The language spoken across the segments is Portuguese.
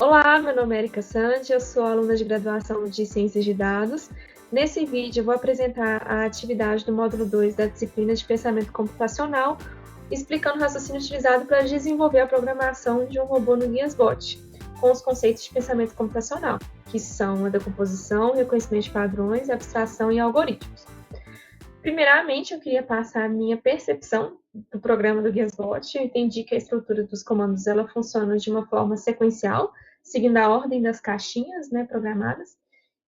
Olá, meu nome é Erika Santi, eu sou aluna de graduação de Ciências de Dados. Nesse vídeo eu vou apresentar a atividade do módulo 2 da disciplina de Pensamento Computacional, explicando o raciocínio utilizado para desenvolver a programação de um robô no GuiaSBot, com os conceitos de pensamento computacional, que são a decomposição, reconhecimento de padrões, abstração e algoritmos. Primeiramente, eu queria passar a minha percepção do programa do GuiaSBot. Eu entendi que a estrutura dos comandos ela funciona de uma forma sequencial, seguindo a ordem das caixinhas, programadas.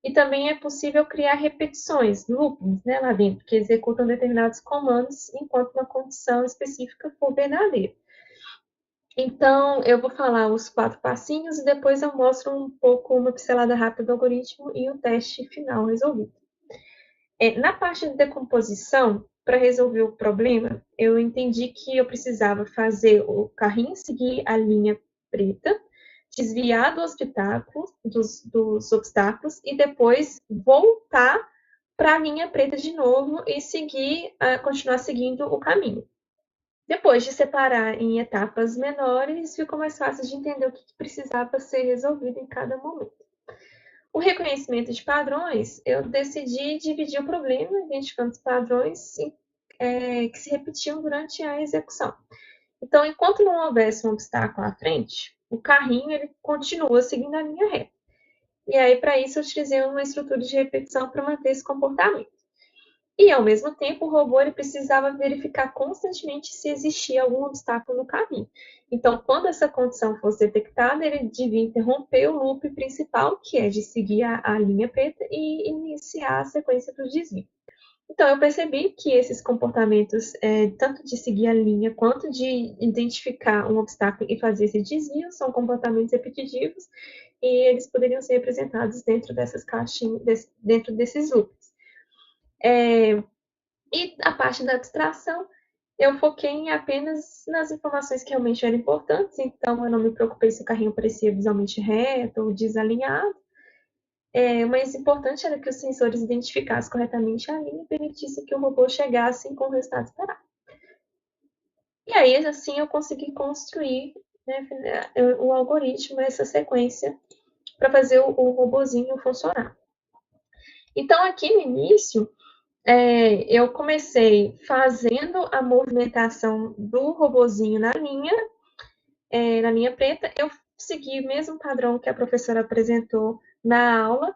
E também é possível criar repetições, loopings, lá dentro, que executam determinados comandos enquanto uma condição específica for verdadeira. Então, eu vou falar os 4 passinhos e depois eu mostro um pouco uma pincelada rápida do algoritmo e o teste final resolvido. Na parte de decomposição, para resolver o problema, eu entendi que eu precisava fazer o carrinho seguir a linha preta, desviar dos obstáculos e depois voltar para a linha preta de novo e continuar seguindo o caminho. Depois de separar em etapas menores, ficou mais fácil de entender o que precisava ser resolvido em cada momento. O reconhecimento de padrões, eu decidi dividir o problema, identificando os padrões que se repetiam durante a execução. Então, enquanto não houvesse um obstáculo à frente, o carrinho ele continua seguindo a linha reta. E aí, para isso, eu utilizei uma estrutura de repetição para manter esse comportamento. E, ao mesmo tempo, o robô ele precisava verificar constantemente se existia algum obstáculo no caminho. Então, quando essa condição fosse detectada, ele devia interromper o loop principal, que é de seguir a linha preta, e iniciar a sequência do desvio. Então, eu percebi que esses comportamentos, tanto de seguir a linha quanto de identificar um obstáculo e fazer esse desvio, são comportamentos repetitivos e eles poderiam ser representados dentro dessas caixinhas, dentro desses loops. E a parte da abstração, eu foquei apenas nas informações que realmente eram importantes, então eu não me preocupei se o carrinho parecia visualmente reto ou desalinhado. O mais importante era que os sensores identificassem corretamente a linha e permitissem que o robô chegasse com o resultado esperado. E aí, assim, eu consegui construir o algoritmo, essa sequência, para fazer o robozinho funcionar. Então, aqui no início, eu comecei fazendo a movimentação do robozinho na linha preta. Eu segui o mesmo padrão que a professora apresentou na aula.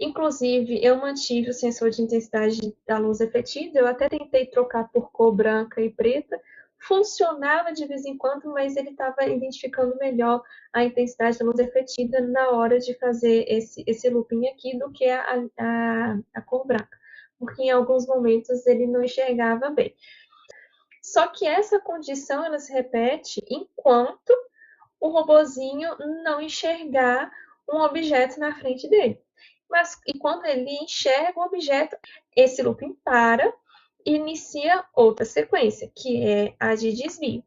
Inclusive, eu mantive o sensor de intensidade da luz refletida. Eu até tentei trocar por cor branca e preta. Funcionava de vez em quando, mas ele estava identificando melhor a intensidade da luz refletida na hora de fazer esse looping aqui do que a cor branca, porque em alguns momentos ele não enxergava bem. Só que essa condição ela se repete enquanto o robozinho não enxergar um objeto na frente dele. E quando ele enxerga o objeto, esse looping para e inicia outra sequência, que é a de desvio.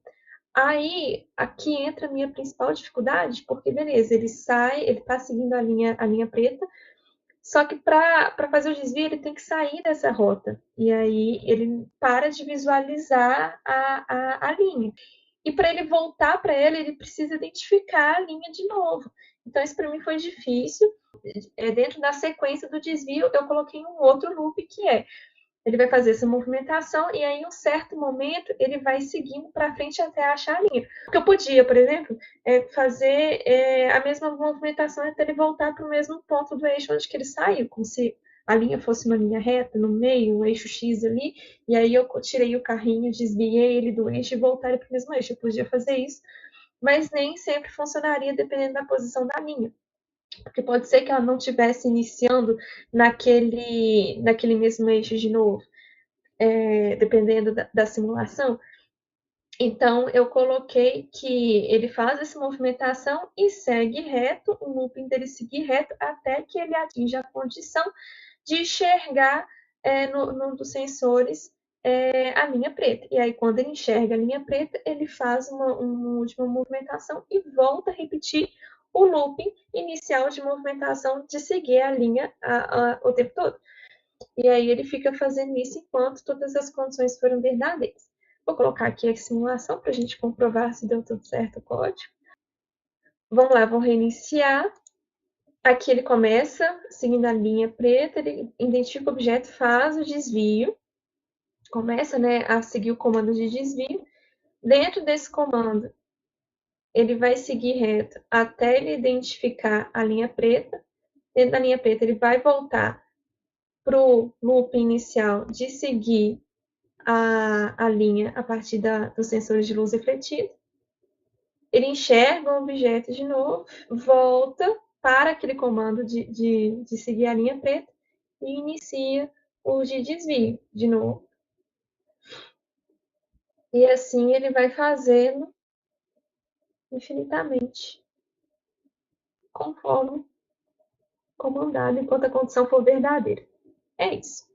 Aí, aqui entra a minha principal dificuldade, porque, beleza, ele está seguindo a linha preta, só que para fazer o desvio, ele tem que sair dessa rota. E aí, ele para de visualizar a linha. E para ele voltar para ela, ele precisa identificar a linha de novo. Então, isso para mim foi difícil. Dentro da sequência do desvio, eu coloquei um outro loop que ele vai fazer essa movimentação e aí, em um certo momento, ele vai seguindo para frente até achar a linha. Porque eu podia, por exemplo, fazer a mesma movimentação até ele voltar para o mesmo ponto do eixo onde que ele saiu, como se a linha fosse uma linha reta no meio, um eixo X ali, e aí eu tirei o carrinho, desviei ele do eixo e voltei para o mesmo eixo. Eu podia fazer isso, mas nem sempre funcionaria dependendo da posição da linha. Porque pode ser que ela não estivesse iniciando naquele mesmo eixo de novo, dependendo da simulação. Então, eu coloquei que ele faz essa movimentação e segue reto, o looping dele seguir reto até que ele atinja a condição de enxergar num dos sensores a linha preta. E aí, quando ele enxerga a linha preta, ele faz uma última movimentação e volta a repetir o looping inicial de movimentação de seguir a linha o tempo todo. E aí ele fica fazendo isso enquanto todas as condições foram verdadeiras. Vou colocar aqui a simulação para a gente comprovar se deu tudo certo o código. Vamos lá, vou reiniciar. Aqui ele começa seguindo a linha preta, ele identifica o objeto, faz o desvio, começa, né, a seguir o comando de desvio. Dentro desse comando, ele vai seguir reto até ele identificar a linha preta. Dentro da linha preta, ele vai voltar para o loop inicial de seguir a linha a partir dos sensores de luz refletida. Ele enxerga o objeto de novo, volta para aquele comando de seguir a linha preta e inicia o de desvio de novo. E assim ele vai fazendo infinitamente, conforme comandado, enquanto a condição for verdadeira. É isso.